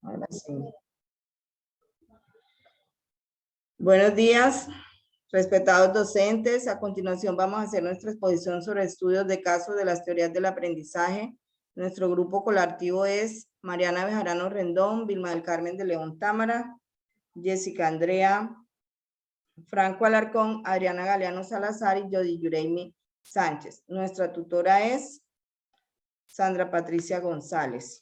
Ahora sí. Buenos días, respetados docentes. A continuación vamos a hacer nuestra exposición sobre estudios de casos de las teorías del aprendizaje. Nuestro grupo colectivo es Mariana Bejarano Rendón, Vilma del Carmen de León Támara, Jessica Andrea, Franco Alarcón, Adriana Galeano Salazar y Jody Yureimi Sánchez. Nuestra tutora es Sandra Patricia González.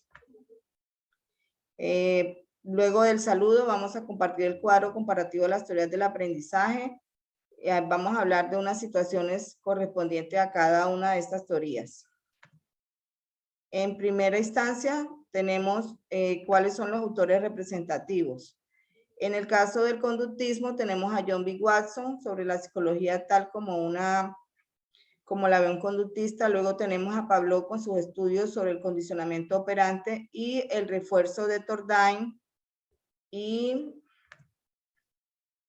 Luego del saludo vamos a compartir el cuadro comparativo de las teorías del aprendizaje. Vamos a hablar de unas situaciones correspondientes a cada una de estas teorías. En primera instancia tenemos cuáles son los autores representativos. En el caso del conductismo tenemos a John B. Watson sobre la psicología tal como la ve un conductista. Luego tenemos a Pavlov con sus estudios sobre el condicionamiento operante y el refuerzo de Tordain y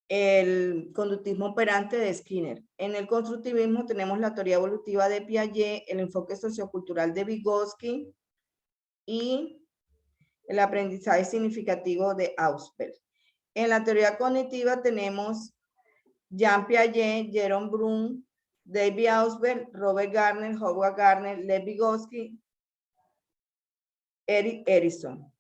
el conductismo operante de Skinner. En el constructivismo tenemos la teoría evolutiva de Piaget, el enfoque sociocultural de Vygotsky y el aprendizaje significativo de Ausubel. En la teoría cognitiva tenemos Jean Piaget, Jerome Brun, David Ausubel, Robert Gardner, Howard Gardner, Lev Vygotsky, Erik Erikson.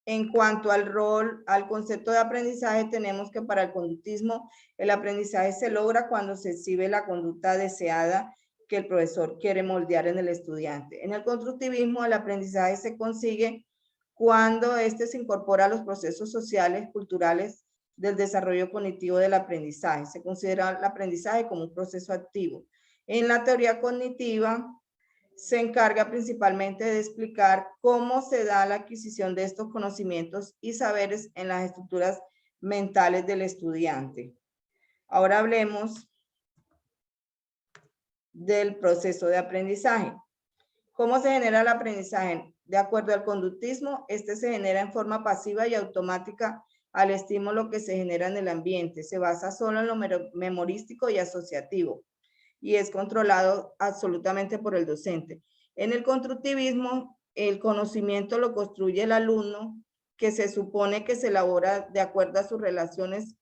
En cuanto al concepto de aprendizaje, tenemos que para el conductismo, el aprendizaje se logra cuando se exhibe la conducta deseada que el profesor quiere moldear en el estudiante. En el constructivismo, el aprendizaje se consigue cuando éste se incorpora a los procesos sociales, culturales del desarrollo cognitivo del aprendizaje. Se considera el aprendizaje como un proceso activo. En la teoría cognitiva, se encarga principalmente de explicar cómo se da la adquisición de estos conocimientos y saberes en las estructuras mentales del estudiante. Ahora hablemos del proceso de aprendizaje. ¿Cómo se genera el aprendizaje? De acuerdo al conductismo, este se genera en forma pasiva y automática al estímulo que se genera en el ambiente. Se basa solo en lo memorístico y asociativo y es controlado absolutamente por el docente. En el constructivismo, el conocimiento lo construye el alumno, que se supone que se elabora de acuerdo a sus relaciones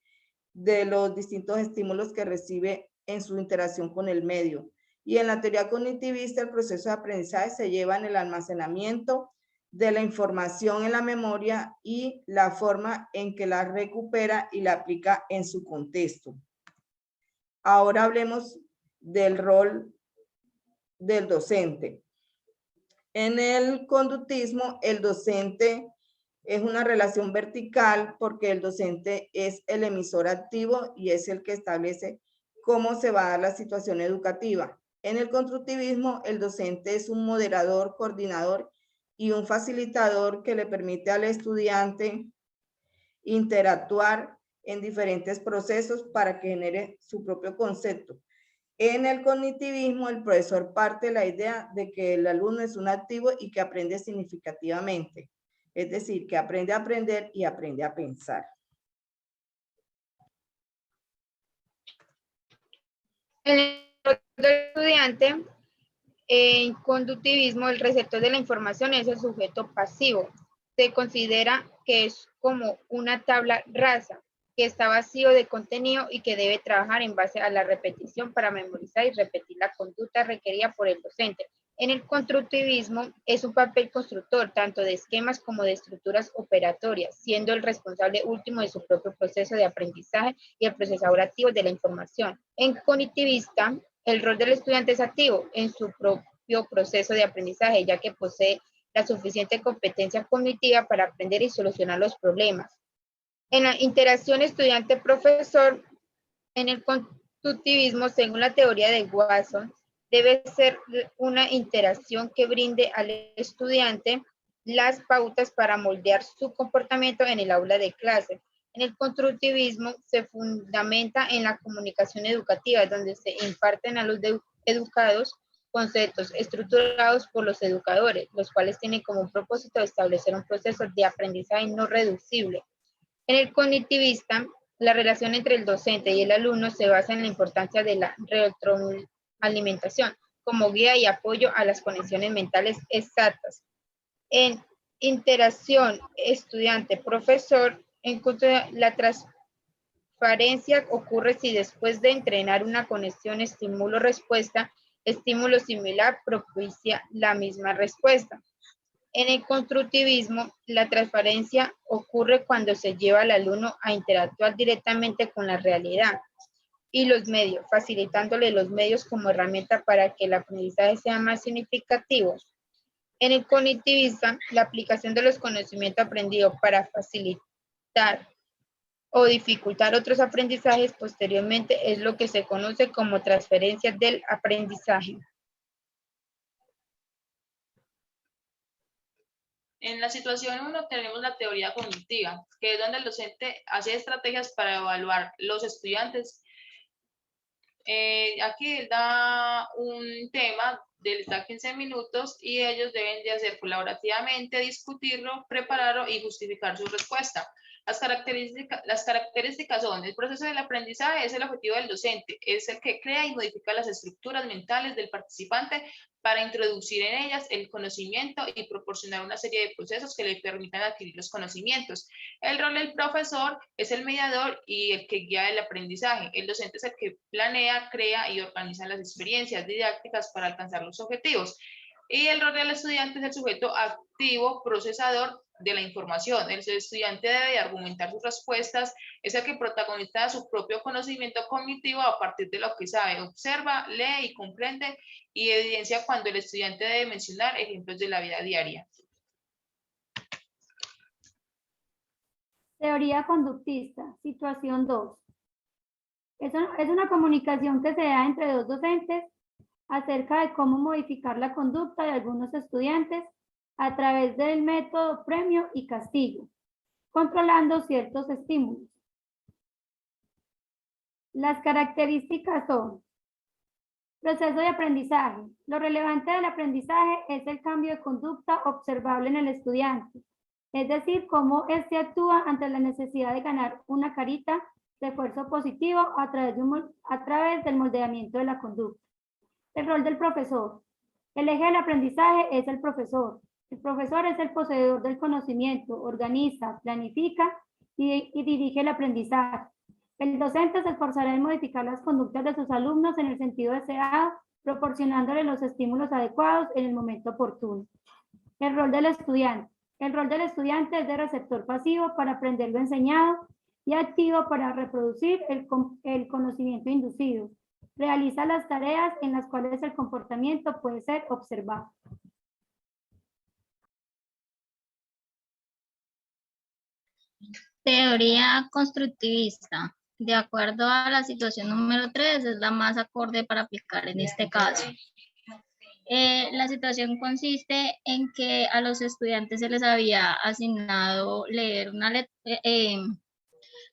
de los distintos estímulos que recibe en su interacción con el medio. Y en la teoría cognitivista, el proceso de aprendizaje se lleva en el almacenamiento de la información en la memoria y la forma en que la recupera y la aplica en su contexto. Ahora hablemos del rol del docente. En el conductismo, el docente es una relación vertical porque el docente es el emisor activo y es el que establece cómo se va a dar la situación educativa. En el constructivismo, el docente es un moderador, coordinador y un facilitador que le permite al estudiante interactuar en diferentes procesos para que genere su propio concepto. En el cognitivismo, el profesor parte de la idea de que el alumno es un activo y que aprende significativamente. Es decir, que aprende a aprender y aprende a pensar. En el estudiante, en conductivismo, el receptor de la información es el sujeto pasivo. Se considera que es como una tabla rasa, que está vacío de contenido y que debe trabajar en base a la repetición para memorizar y repetir la conducta requerida por el docente. En el constructivismo es un papel constructor tanto de esquemas como de estructuras operatorias, siendo el responsable último de su propio proceso de aprendizaje y el procesador activo de la información. En cognitivista, el rol del estudiante es activo en su propio proceso de aprendizaje, ya que posee la suficiente competencia cognitiva para aprender y solucionar los problemas. En la interacción estudiante-profesor, en el constructivismo, según la teoría de Watson, debe ser una interacción que brinde al estudiante las pautas para moldear su comportamiento en el aula de clase. En el constructivismo se fundamenta en la comunicación educativa, donde se imparten a los educados conceptos estructurados por los educadores, los cuales tienen como propósito establecer un proceso de aprendizaje no reducible. En el cognitivista, la relación entre el docente y el alumno se basa en la importancia de la retroalimentación como guía y apoyo a las conexiones mentales exactas. En interacción estudiante-profesor, la transferencia ocurre si después de entrenar una conexión estímulo-respuesta, estímulo similar propicia la misma respuesta. En el constructivismo, la transferencia ocurre cuando se lleva al alumno a interactuar directamente con la realidad y los medios, facilitándole los medios como herramienta para que el aprendizaje sea más significativo. En el cognitivista, la aplicación de los conocimientos aprendidos para facilitar o dificultar otros aprendizajes posteriormente es lo que se conoce como transferencia del aprendizaje. En la situación 1 tenemos la teoría cognitiva, que es donde el docente hace estrategias para evaluar los estudiantes. Aquí da un tema, les da 15 minutos y ellos deben de hacer colaborativamente, discutirlo, prepararlo y justificar su respuesta. Las características son: el proceso del aprendizaje es el objetivo del docente, es el que crea y modifica las estructuras mentales del participante para introducir en ellas el conocimiento y proporcionar una serie de procesos que le permitan adquirir los conocimientos. El rol del profesor es el mediador y el que guía el aprendizaje. El docente es el que planea, crea y organiza las experiencias didácticas para alcanzar los objetivos. Y el rol del estudiante es el sujeto activo, procesador de la información. El estudiante debe argumentar sus respuestas, es el que protagoniza su propio conocimiento cognitivo a partir de lo que sabe, observa, lee y comprende y evidencia cuando el estudiante debe mencionar ejemplos de la vida diaria. Teoría conductista, situación 2. Es una comunicación que se da entre dos docentes acerca de cómo modificar la conducta de algunos estudiantes a través del método premio y castigo, controlando ciertos estímulos. Las características son: proceso de aprendizaje. Lo relevante del aprendizaje es el cambio de conducta observable en el estudiante, es decir, cómo éste actúa ante la necesidad de ganar una carita, refuerzo positivo a través del moldeamiento de la conducta. El rol del profesor. El eje del aprendizaje es el profesor. El profesor es el poseedor del conocimiento, organiza, planifica y dirige el aprendizaje. El docente se esforzará en modificar las conductas de sus alumnos en el sentido deseado, proporcionándole los estímulos adecuados en el momento oportuno. El rol del estudiante. El rol del estudiante es de receptor pasivo para aprender lo enseñado y activo para reproducir el conocimiento inducido. Realiza las tareas en las cuales el comportamiento puede ser observado. Teoría constructivista. De acuerdo a la situación número 3, es la más acorde para aplicar en este caso. La situación consiste en que a los estudiantes se les había asignado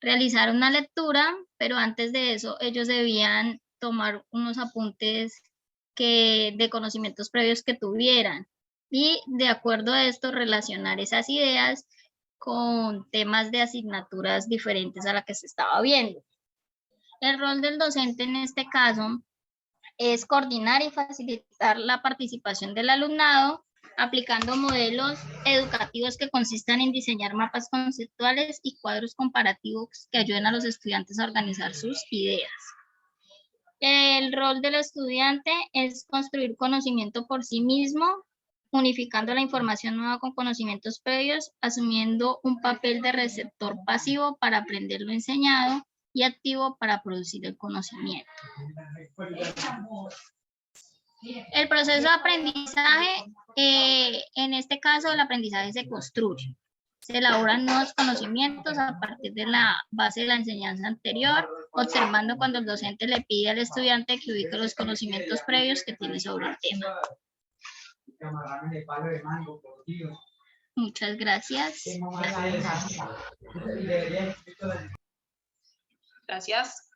realizar una lectura, pero antes de eso ellos debían tomar unos apuntes de conocimientos previos que tuvieran y de acuerdo a esto relacionar esas ideas con temas de asignaturas diferentes a la que se estaba viendo. El rol del docente en este caso es coordinar y facilitar la participación del alumnado aplicando modelos educativos que consistan en diseñar mapas conceptuales y cuadros comparativos que ayuden a los estudiantes a organizar sus ideas. El rol del estudiante es construir conocimiento por sí mismo, unificando la información nueva con conocimientos previos, asumiendo un papel de receptor pasivo para aprender lo enseñado y activo para producir el conocimiento. El proceso de aprendizaje, en este caso el aprendizaje se construye. Se elaboran nuevos conocimientos a partir de la base de la enseñanza anterior, observando cuando el docente le pide al estudiante que ubique los conocimientos previos que tiene sobre el tema. Muchas gracias. Gracias.